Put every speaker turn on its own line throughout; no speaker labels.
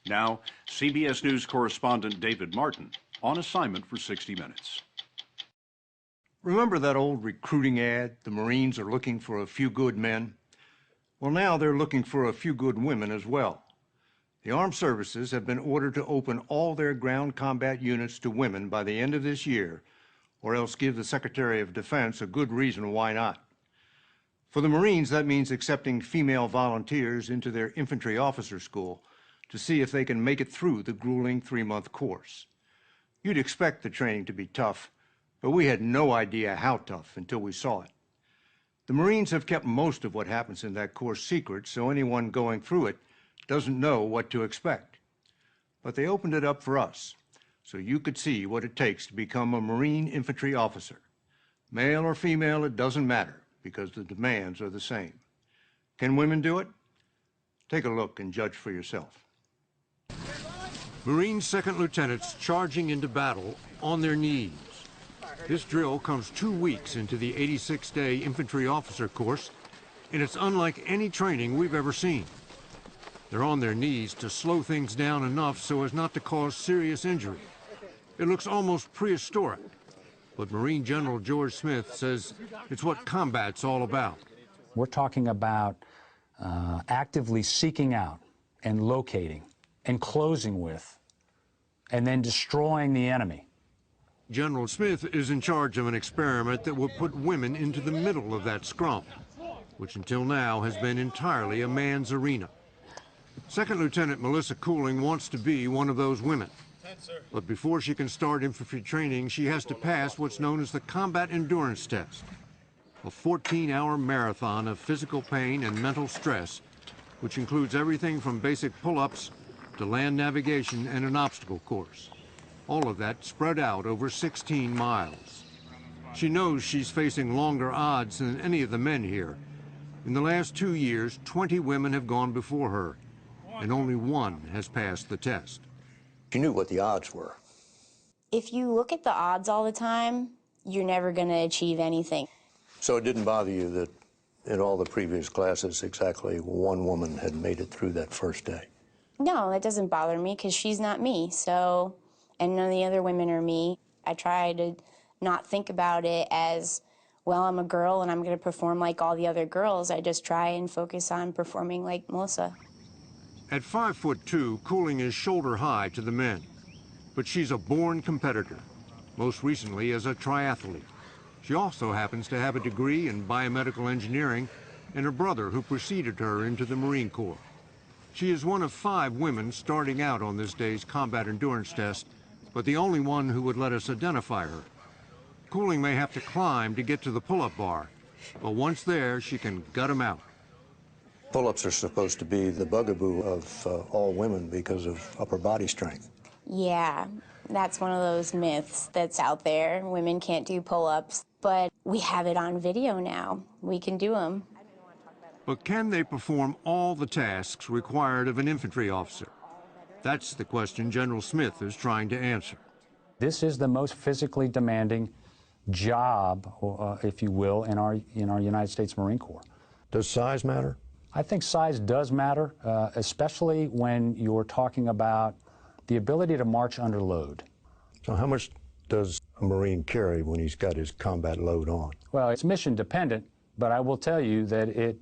Now, CBS News correspondent David Martin on assignment for 60 Minutes.
Remember that old recruiting ad, the Marines are looking for a few good men? Well, now they're looking for a few good women as well. The Armed Services have been ordered to open all their ground combat units to women by the end of this year, or else give the Secretary of Defense a good reason why not. For the Marines, that means accepting female volunteers into their infantry officer school to see if they can make it through the grueling 3-month course. You'd expect the training to be tough, but we had no idea how tough until we saw it. The Marines have kept most of what happens in that course secret, so anyone going through it doesn't know what to expect. But they opened it up for us, so you could see what it takes to become a Marine infantry officer. Male or female, it doesn't matter, because the demands are the same. Can women do it? Take a look and judge for yourself.
Marine second lieutenants charging into battle on their knees. This drill comes 2 weeks into the 86-day infantry officer course, and it's unlike any training we've ever seen. They're on their knees to slow things down enough so as not to cause serious injury. It looks almost prehistoric, but Marine General George Smith says it's what combat's all about.
We're talking about actively seeking out and locating and closing with and then destroying the enemy.
General Smith is in charge of an experiment that will put women into the middle of that scrum, which until now has been entirely a man's arena. Second Lieutenant Melissa Cooling wants to be one of those women. But before she can start infantry training, she has to pass what's known as the Combat Endurance Test, a 14-hour marathon of physical pain and mental stress, which includes everything from basic pull-ups to land navigation and an obstacle course. All of that spread out over 16 miles. She knows she's facing longer odds than any of the men here. In the last 2 years, 20 women have gone before her, and only one has passed the test.
You knew what the odds were.
If you look at the odds all the time, you're never going to achieve anything.
So it didn't bother you that in all the previous classes, exactly one woman had made it through that first day?
No, that doesn't bother me because she's not me, so, and none of the other women are me. I try to not think about it as, well, I'm a girl and I'm going to perform like all the other girls. I just try and focus on performing like Melissa.
At 5'2", Cooling is shoulder high to the men, but she's a born competitor, most recently as a triathlete. She also happens to have a degree in biomedical engineering and a brother who preceded her into the Marine Corps. She is one of 5 women starting out on this day's combat endurance test, but the only one who would let us identify her. Cooling may have to climb to get to the pull-up bar, but once there, she can gut them out.
Pull-ups are supposed to be the bugaboo of all women because of upper body strength.
Yeah, that's one of those myths that's out there. Women can't do pull-ups, but we have it on video now. We can do them.
But can they perform all the tasks required of an infantry officer? That's the question General Smith is trying to answer.
This is the most physically demanding job, if you will, in our United States Marine Corps.
Does size matter?
I think size does matter, especially when you're talking about the ability to march under load.
So how much does a Marine carry when he's got his combat load on?
Well, it's mission dependent, but I will tell you that it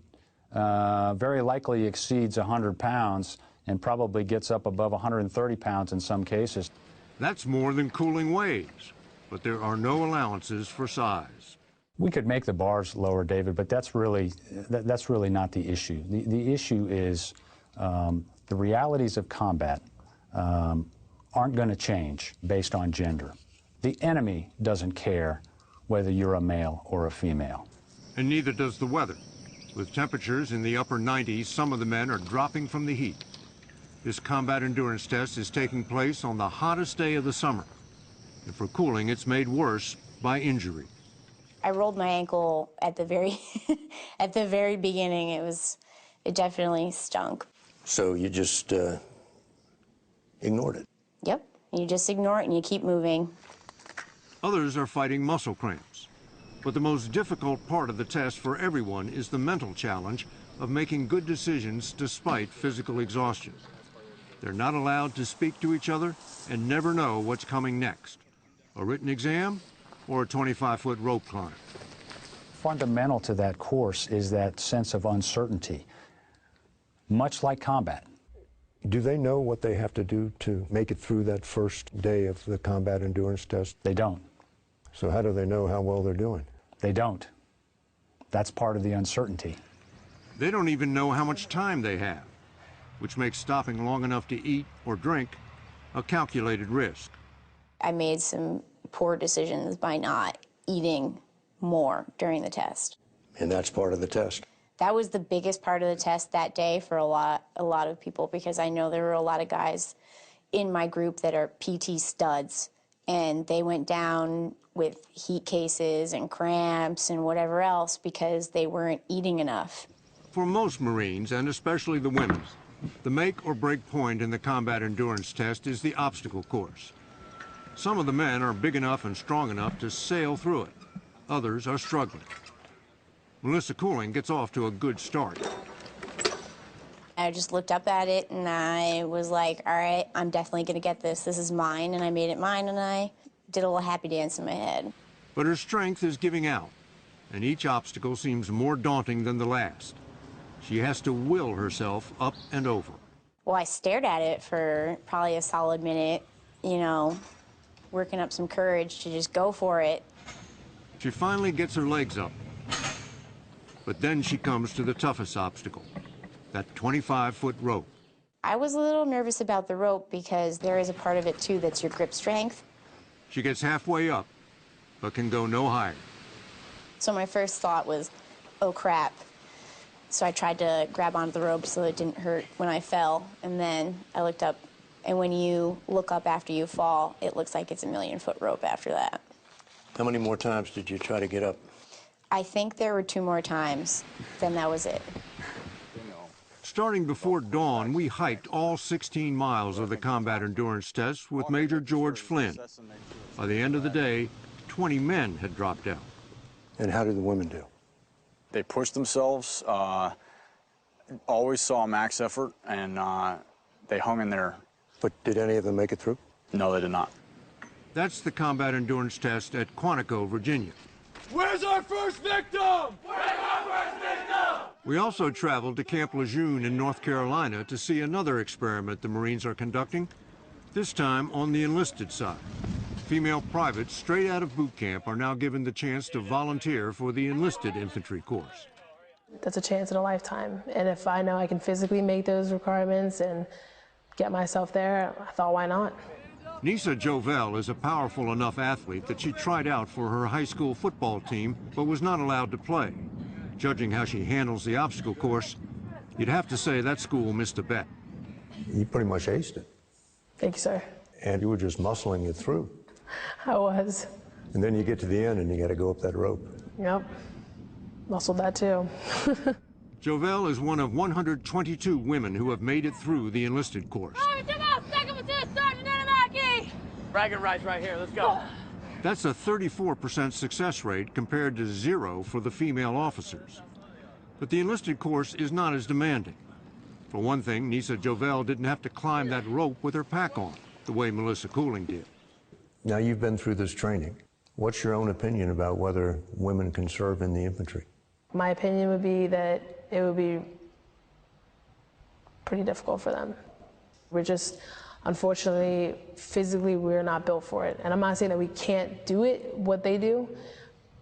very likely exceeds 100 pounds and probably gets up above 130 pounds in some cases.
That's more than Cooling weighs, but there are no allowances for size.
We could make the bars lower, David, but that's really not the issue. The issue is the realities of combat aren't going to change based on gender. The enemy doesn't care whether you're a male or a female.
And neither does the weather. With temperatures in the upper 90s, some of the men are dropping from the heat. This combat endurance test is taking place on the hottest day of the summer. And for Cooling, it's made worse by injury.
I rolled my ankle at the very at the very beginning. It definitely stunk.
So you just ignored it?
Yep, you just ignore it and you keep moving.
Others are fighting muscle cramps. But the most difficult part of the test for everyone is the mental challenge of making good decisions despite physical exhaustion. They're not allowed to speak to each other and never know what's coming next. A written exam or a 25-foot rope climb.
Fundamental to that course is that sense of uncertainty, much like combat.
Do they know what they have to do to make it through that first day of the combat endurance test?
They don't.
So how do they know how well they're doing?
They don't. That's part of the uncertainty.
They don't even know how much time they have, which makes stopping long enough to eat or drink a calculated risk.
I made some poor decisions by not eating more during the test.
And that's part of the test?
That was the biggest part of the test that day for a lot of people, because I know there were a lot of guys in my group that are PT studs, and they went down with heat cases and cramps and whatever else because they weren't eating enough.
For most Marines, and especially the women, the make or break point in the combat endurance test is the obstacle course. Some of the men are big enough and strong enough to sail through it. Others are struggling. Melissa Cooling gets off to a good start.
I just looked up at it and I was like, all right, I'm definitely gonna get this. This is mine, and I made it mine, and I did a little happy dance in my head.
But her strength is giving out, and each obstacle seems more daunting than the last. She has to will herself up and over.
Well, I stared at it for probably a solid minute, you know, working up some courage to just go for it.
She finally gets her legs up. But then she comes to the toughest obstacle, that 25-foot rope.
I was a little nervous about the rope because there is a part of it, too, that's your grip strength.
She gets halfway up, but can go no higher.
So my first thought was, oh, crap. So I tried to grab onto the rope so it didn't hurt when I fell, and then I looked up, and when you look up after you fall, it looks like it's a 1,000,000-foot rope after that.
How many more times did you try to get up?
I think there were 2 more times, then that was it.
Starting before dawn, we hiked all 16 miles of the combat endurance test with Major George Flynn. By the end of the day, 20 men had dropped out.
And how did the women do?
They pushed themselves, always saw a max effort, and they hung in there.
But did any of them make it through?
No, they did not.
That's the combat endurance test at Quantico, Virginia.
Where's our first victim? Where's our first victim?
We also traveled to Camp Lejeune in North Carolina to see another experiment the Marines are conducting, this time on the enlisted side. Female privates straight out of boot camp are now given the chance to volunteer for the enlisted infantry course.
That's a chance in a lifetime, and if I know I can physically make those requirements and get myself there, I thought, why not?
Nisa Jovel is a powerful enough athlete that she tried out for her high school football team but was not allowed to play. Judging how she handles the obstacle course, you'd have to say that school missed a bet.
You pretty much aced it.
Thank you, sir.
And you were just muscling it through.
I was.
And then you get to the end and you got to go up that rope.
Yep. Muscled that too.
Jovel is one of 122 women who have made it through the enlisted course.
Bragging rights right here, let's go.
That's a 34% success rate compared to 0 for the female officers. But the enlisted course is not as demanding. For one thing, Nisa Jovel didn't have to climb that rope with her pack on, the way Melissa Cooling did.
Now you've been through this training. What's your own opinion about whether women can serve in the infantry?
My opinion would be that it would be pretty difficult for them. We're just, unfortunately, physically, we're not built for it. And I'm not saying that we can't do it, what they do,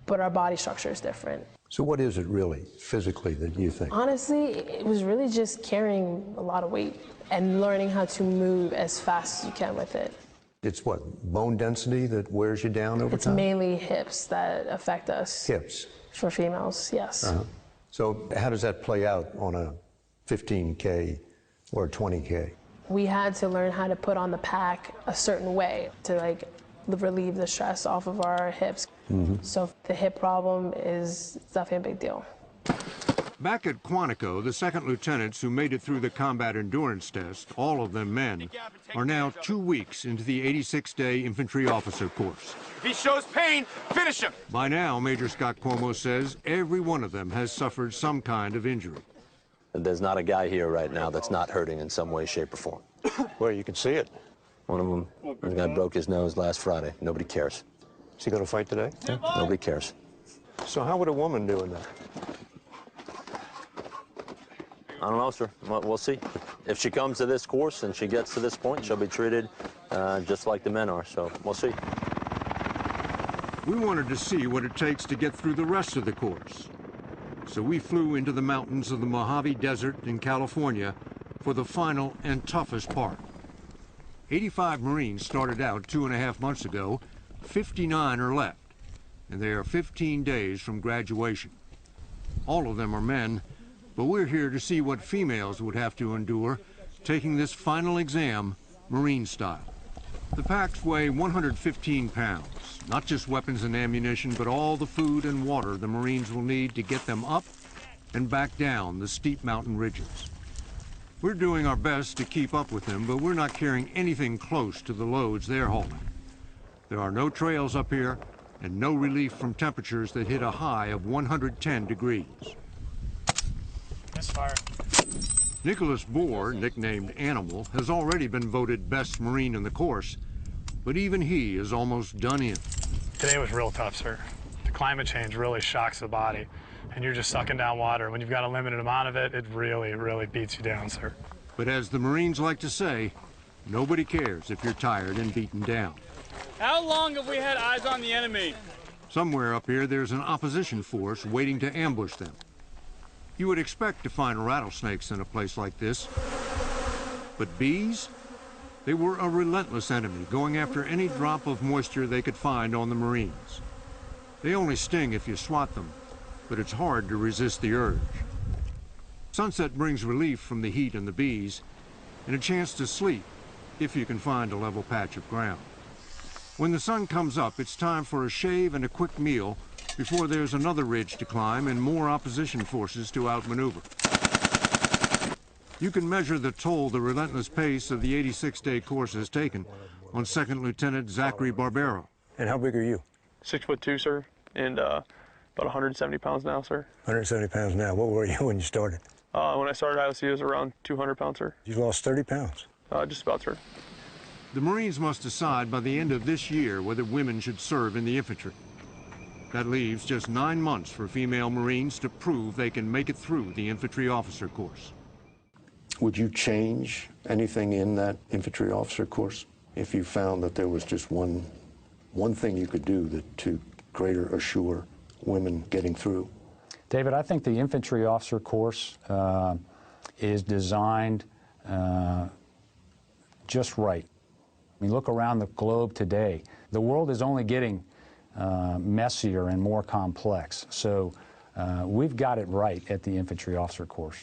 but our body structure is different.
So what is it really, physically, that you think?
Honestly, it was really just carrying a lot of weight and learning how to move as fast as you can with it.
It's what, bone density that wears you down over time?
It's mainly hips that affect us.
Hips?
For females, yes.
So how does that play out on a 15K or a 20K?
We had to learn how to put on the pack a certain way to relieve the stress off of our hips. So the hip problem is definitely a big deal.
Back at Quantico, the second lieutenants who made it through the combat endurance test, all of them men, are now 2 weeks into the 86-day infantry officer course.
If he shows pain, finish him.
By now, Major Scott Cuomo says every one of them has suffered some kind of injury.
There's not a guy here right now that's not hurting in some way, shape, or form.
Well, you can see it.
One of them, the guy broke his nose last Friday. Nobody cares.
Is he going to fight today?
Yeah, nobody cares.
So how would a woman do in that?
I don't know, sir. We'll see. If she comes to this course and she gets to this point, she'll be treated just like the men are, so we'll see.
We wanted to see what it takes to get through the rest of the course. So we flew into the mountains of the Mojave Desert in California for the final and toughest part. 85 Marines started out 2.5 months ago. 59 are left, and they are 15 days from graduation. All of them are men, but we're here to see what females would have to endure taking this final exam Marine style. The packs weigh 115 pounds, not just weapons and ammunition, but all the food and water the Marines will need to get them up and back down the steep mountain ridges. We're doing our best to keep up with them, but we're not carrying anything close to the loads they're hauling. There are no trails up here and no relief from temperatures that hit a high of 110 degrees.
Misfire.
Nicholas Bohr, nicknamed Animal, has already been voted best Marine in the course, but even he is almost done in.
Today was real tough, sir. The climate change really shocks the body, and you're just sucking down water. When you've got a limited amount of it, it really, really beats you down, sir.
But as the Marines like to say, nobody cares if you're tired and beaten down.
How long have we had eyes on the enemy?
Somewhere up here, there's an opposition force waiting to ambush them. You would expect to find rattlesnakes in a place like this, but bees? They were a relentless enemy, going after any drop of moisture they could find on the Marines. They only sting if you swat them, but it's hard to resist the urge. Sunset brings relief from the heat and the bees, and a chance to sleep, if you can find a level patch of ground. When the sun comes up, it's time for a shave and a quick meal before there's another ridge to climb and more opposition forces to outmaneuver. You can measure the toll the relentless pace of the 86-day course has taken on Second Lieutenant Zachary Barbero.
And how big are you?
6'2", sir, and about 170 pounds now, sir.
170 pounds now. What were you when you started?
When I started IOC, I was around 200 pounds, sir.
You lost 30 pounds?
Just about, sir.
The Marines must decide by the end of this year whether women should serve in the infantry. That leaves just 9 months for female Marines to prove they can make it through the infantry officer course.
Would you change anything in that infantry officer course if you found that there was just one thing you could do to greater assure women getting through?
David, I think the infantry officer course is designed just right. I mean, look around the globe today. The world is only getting messier and more complex. So we've got it right at the infantry officer course.